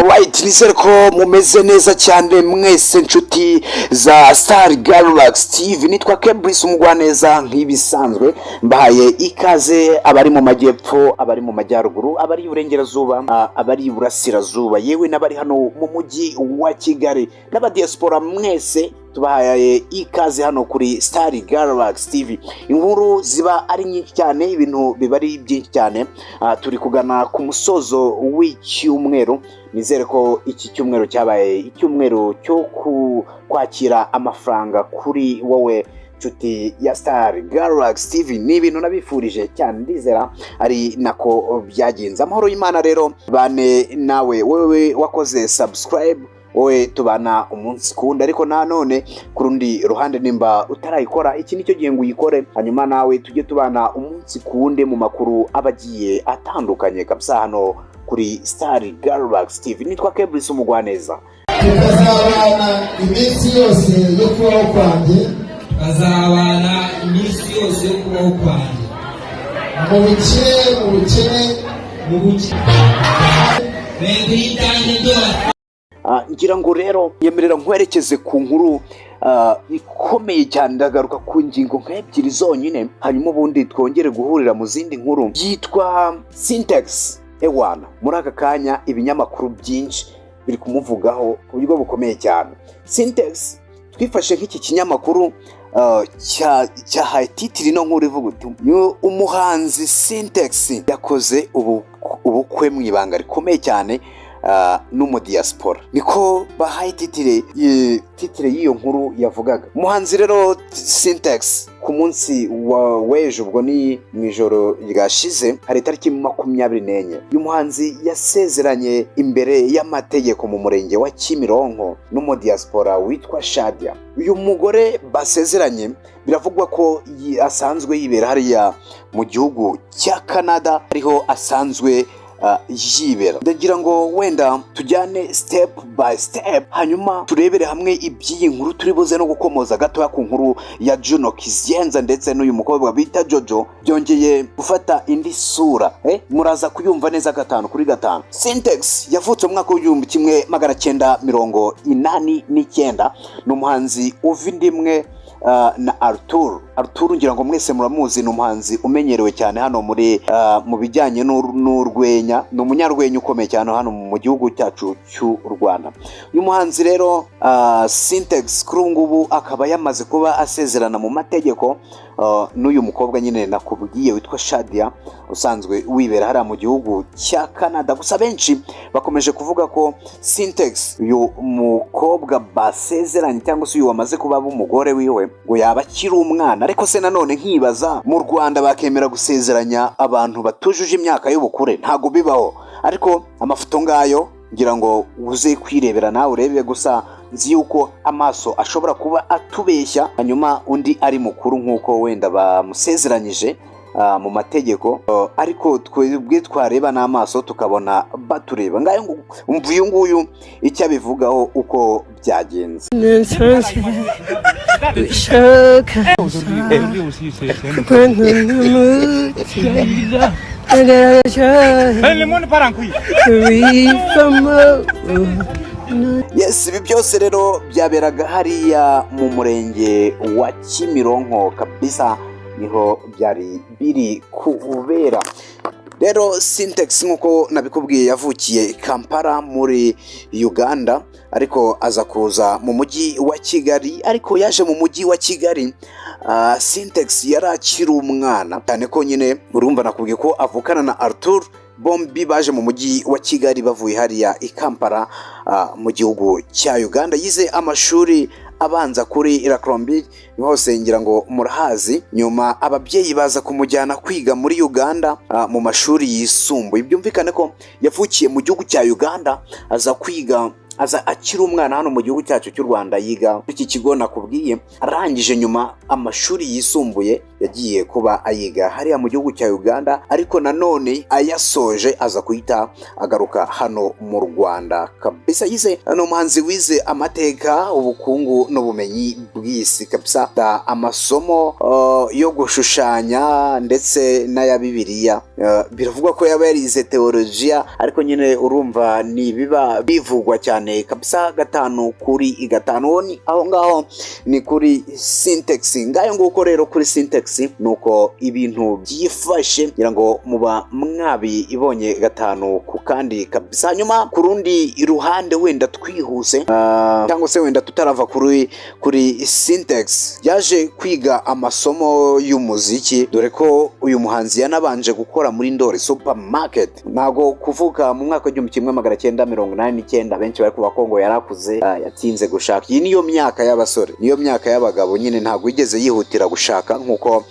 Right, nizere ko mumeze neza cyane mwese nshuti za Star Galaxy TV. Nitwa Kebris umugwaneza nk'ibisanzwe, mbahaye ikaze abari mu majyepfo, abari mu majyaruguru, abari iburengerazuba, abari iburasirazuba, yewe n'abari hano mu mujyi wa Kigali, n'abadiaspora mwese tubahaye ikaze hano kuri Star Galaxy TV. Inkuru ziba ari nyinshi cyane, ibintu biba ari byinshi cyane. Turi kugana ku musozo w'icyumweru. Nizere ko iki cyumweru cyabaye icyumweru cyo kwakira amafaranga kuri wowe nshuti ya Star Galaxy TV. Ni ibintu nabifurije cyane, ndizera ari nako byagenze. Amahoro y'Imana rero bane nawe, wewe wakoze subscribe, wowe tubana umunsi kundi, ariko nanone ku rundi ruhande nimba utarayikora, iki nicyo gihe ngo uyikore, hanyuma nawe tujye tubana umunsi kundi mu makuru abagiye atandukanye kabisa hano kuri Star Galaxy TV. Nitwa Kebris umugwaneza. Tukazabana iminsi yose yo kubaho kwanjye, tukazabana iminsi yose yo kubaho kwanjye, mu bukene ngira ngo rero yemerera nkwerekeze ku nkuru ikomeye cyane. Ndagaruka ku ngingo nk'ebyiri zonyine, hanyuma ubundi twongere guhurira mu zindi nkuru. Yitwa SiNTEX. Ewana, muri aka kanya ibinyamakuru byinshi biri kumuvugaho ku buryo bukomeye cyane. SiNTEX twifashe nk'iki kinyamakuru cyahaye titiri no nkuru ivuga uti umuhanzi SiNTEX yakoze ubukwe mu ibanga rikomeye cyane n'umudiaspora, niko bahaye titire y'iyo nkuru yavugaga. Umuhanzi rero SiNTEX ku munsi w'ejo, ubwo ni mu ijoro ryashize, hari tariki 24, uyu muhanzi yasezeranye imbere y'amategeko mu murenge wa Kimironko n'umudiaspora witwa Shadia. Uyu mugore basezeranye biravugwa ko asanzwe yibera hariya mu gihugu cya Canada, ariho asanzwe yibera. Ndagira ngo wenda tujyane step by step, hanyuma turebere hamwe iby'iyi nkuru. Turi buze no gukomoza gatoya ku nkuru ya JUNO Kizienza ndetse n'uyu mukobwa bita Jojo byongeye gufata indi sura. Muraza kuyumva neza 5/5. SiNTEX yavutse mu mwaka w'1989, ni umuhanzi uva indimwe na Arthur ngira ngo mwese muramuzi, ni umuhanzi umenyerewe cyane hano muri mu bijyanye n'urwenya, ni umunyarwenya ukomeye cyane hano mu gihugu cyacu cy'u Rwanda. Uyu muhanzi rero SiNTEX kuri ngubu akaba yamaze kuba asezerana mu mategeko n'uyu mukobwa nyine nakubwiye witwa Shadia, usanzwe wibera hariya mu gihugu cya Canada. Gusa benshi bakomeje kuvuga ko SiNTEX uyu mukobwa basezeranye cyangwa se uyu wamaze kuba umugore wiwe ngo yaba akiri umwana. Ariko se nanone nkibaza, mu Rwanda bakemera gusezeranya abantu batujuje imyaka y'ubukure? Ntago bibaho. Ariko amafoto ngayo ngira ngo uze kwirebera nawe urebe, gusa nzi yuko amaso ashobora kuba atubeshya, hanyuma undi ari mukuru nk'uko wenda bamusezeranyije mu mategeko, ariko twebwe twareba n'amaso tukabona batureba. Ngayo umva uyu nguyu icyo abivugaho uko byagenze. Yes, ibi byose rero byaberaga hariya mu murenge wa Kimironko kabisa, niho byari biri kubera. Rero SiNTEX nk'uko nabikubwiye yavukiye Kampala muri Uganda, ariko aza kuza mu mujyi wa Kigali. Ariko yaje mu mujyi wa Kigali SiNTEX yari akiri umwana cyane, ko nyine urumva nakubwiye ko avukana na Arthur. Bombi baje mu mujyi wa Kigali bavuye hariya i Kampala mu gihugu cya Uganda. Yize amashuri abanza kuri Irakrombi hose, ngira ngo murahazi. Nyuma ababyeyi baza kumujyana kwiga muri Uganda mu mashuri yisumbuye. Byumvikane ko yavukiye mu gihugu cya Uganda, aza kwiga akiri umwana hano mu gihugu cyacu cy'u Rwanda, yiga iki kigo nakubwiye. Arangije nyuma amashuri yisumbuye yagiye kuba ayiga hariya mu gihugu cya Uganda, ariko nanone ayasoje aza kuhita agaruka hano mu Rwanda kabisa. Yize no muhanzi wize amateka, ubukungu n'ubumenyi bw'isi kabisa, amasomo yo gushushanya ndetse n'aya Bibiliya. Biravugwa ko yaba yarize teologiya, ariko nyine urumva ni biba bivugwa cyane kabisa. 5 kuri 5 aho ngaho ni kuri SiNTEX. Ngayo nguko rero kuri SiNTEX nuko ibintu byifashe, ngira ngo muba mwabi ibonye 5 ku kandi kabisa. Hanyuma ku rundi iruhande wenda twihuse cyangwa se wenda tutarava kuri SiNTEX, yaje kwiga amasomo y'umuziki, dore ko uyu muhanzi yanabanje gukora muri Ndori Supermarket. Ntago kuvuka mu mwaka w'1989 benshi bari kuba Kongo yarakuze, yatinze gushaka. Iyi niyo myaka y'abasore, niyo myaka y'abagabo nyine, ntago igeze yihutira gushaka nkuko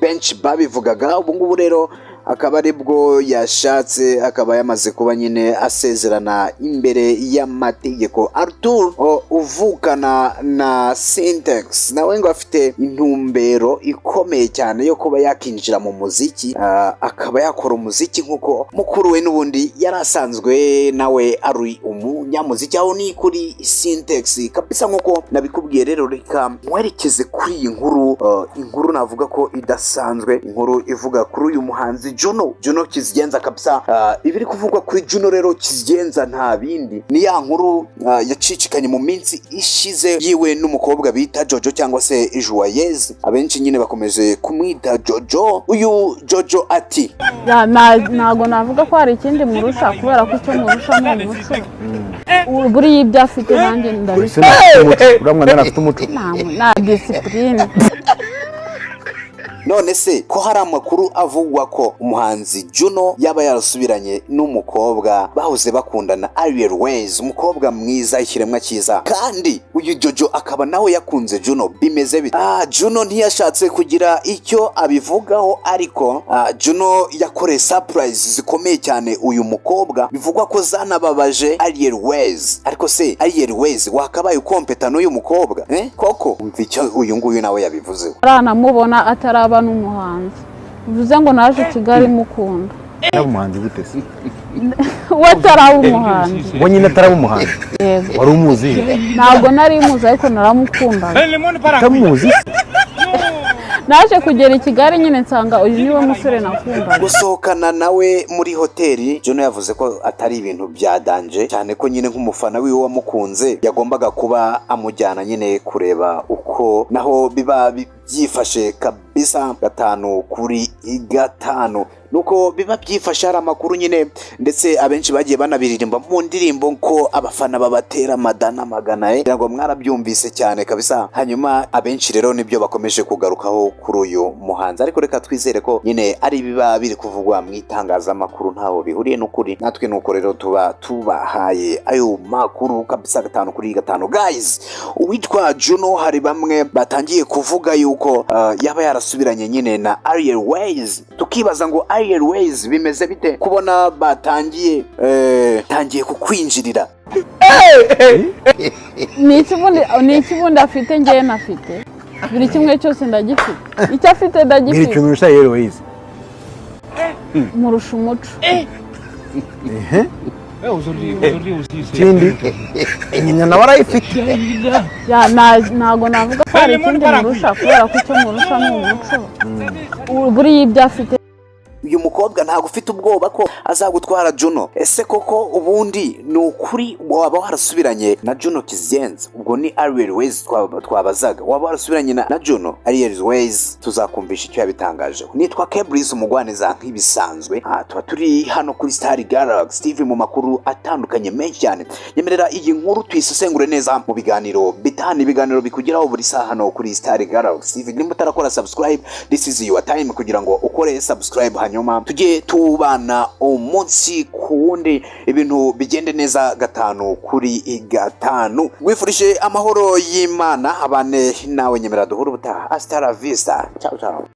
benshi babivugaga. Ubu ngubu rero akaba aribwo yashatse, akaba yamaze kuba nyine asezerana imbere y'amategeko. Arthur uvukana na SiNTEX nawe ngo afite intumbero ikomeye cyane yo kuba yakinjira mu muziki, akaba yakora umuziki nkuko mukuru we n'ubundi yarasanzwe nawe ari umunyamuziki. Aho ni kuri SiNTEX kabisa nkuko nabikubwiye. Rero reka mwerekeze kuri iyi nkuru, inkuru navuga ko idasanzwe, inkuru ivuga kuri uyu muhanzi JUNO Kizigenza kabisa. Ibiri kuvugwa kuri JUNO rero Kizigenza nta bindi, ni ya nkuru yacicikanye mu minsi ishize yiwe n'umukobwa bita Jojo cyangwa se Joyeuse, abenshi nyine bakomeje kumwita Jojo. Uyu Jojo ati ntago navuga ko hari ikindi murusha, kubera ko icyo murusha ni umuco. Buriya ibyo afite nanjye ndabifite. Uramwana afite umuco na discipline. None se ko hari amakuru avugwa ko umuhanzi JUNO yaba yarasubiranye n'umukobwa bahoze bakundana, REBA, umukobwa mwiza, ikiremwa cyiza, kandi uyu Jojo akaba nawe yakunze JUNO. Bimeze bite? JUNO ntiyashatse kugira icyo abivugaho, ariko JUNO yakoreye surprise zikomeye cyane uyu mukobwa, bivugwa ko zanababaje REBA. Ariko se REBA wakabaye ukompeta n'uyu mukobwa koko? Umva icyo uyu nguyu nawe yabivuze. Aranamubona ataraba n'umuhanzi, bivuze ngo naje Kigali mukunda. N'umuhanzi gute se? Wataraba umuhanzi. Ngo nyine ataraba umuhanzi. Yego. Wari umuzi? Ntabwo nari muzi, ariko naramukundaga. Utamuzi? Naje kugera i Kigali nyine nsanga uyu niwe musore nakundaga. Gusohokana nawe muri hoteli, JUNO yavuze ko atari ibintu bya danje cyane, ko nyine nk'umufana wiwe wamukunze yagombaga kuba amujyana nyine kureba uko naho biba byifashe kabisa. 5 kuri 5 nuko biba byifashe. Hari amakuru nyine, ndetse abenshi bagiye banabiririmba mu ndirimbo ko abafana babatera amadana magana, ngo mwarabyumvise cyane kabisa. Hanyuma abenshi rero nibyo bakomeje kugarukaho kuri uyu muhanzi, ariko reka twizere ko nyine ari biba biri kuvugwa mu itangazamakuru ntaho bihuriye n'ukuri. Natwe nuko rero tuba tubahaye ayo makuru kabisa. 5 kuri 5 guys. Uwitwa JUNO hari bamwe batangiye kuvuga yuko yaba yarasubiranye nyine na REBA, tukibaza ngo REBA bimeze bite kubona batangiye kukwinjirira? Ni ikibundi afite, njye nafite buri kimwe cyose ndagifite. Icyo afite ndagifite. Biri kintu rusha REBA murusha umuco. Kindi inyanya nawe arayifite. Ntago navuga ko hari ikindi murusha, kubera ko icyo murusha ni umuco. Buriya ibyo afite. Uyu mukobwa ntago ufite ubwoba ko azagutwara JUNO? Ese koko ubundi ni ukuri waba warasubiranye na JUNO Kizigenza? Ubwo ni REBA twabazaga, waba warasubiranye na JUNO? REBA tuzakumvisha icyo yabitangajeho. Nitwa Kebrice umugwaneza nk'ibisanzwe, tuba turi hano kuri Star Galaxy TV mu makuru atandukanye menshi cyane. Nyemerera iyi nkuru tuyisesengure neza mu biganiro bitanu, ibiganiro bikugeraho buri saha hano kuri Star Galaxy TV. Nimba utarakora subscribe, this is your time kugira ngo ukore subscribe, hanyuma tujye tubana umunsi ku wundi, ibintu bigende neza. 5 kuri 5. Wifurije amahoro y'Imana abane nawe. Nyemera duhura ubutaha. Hasta la vista. Ciao ciao.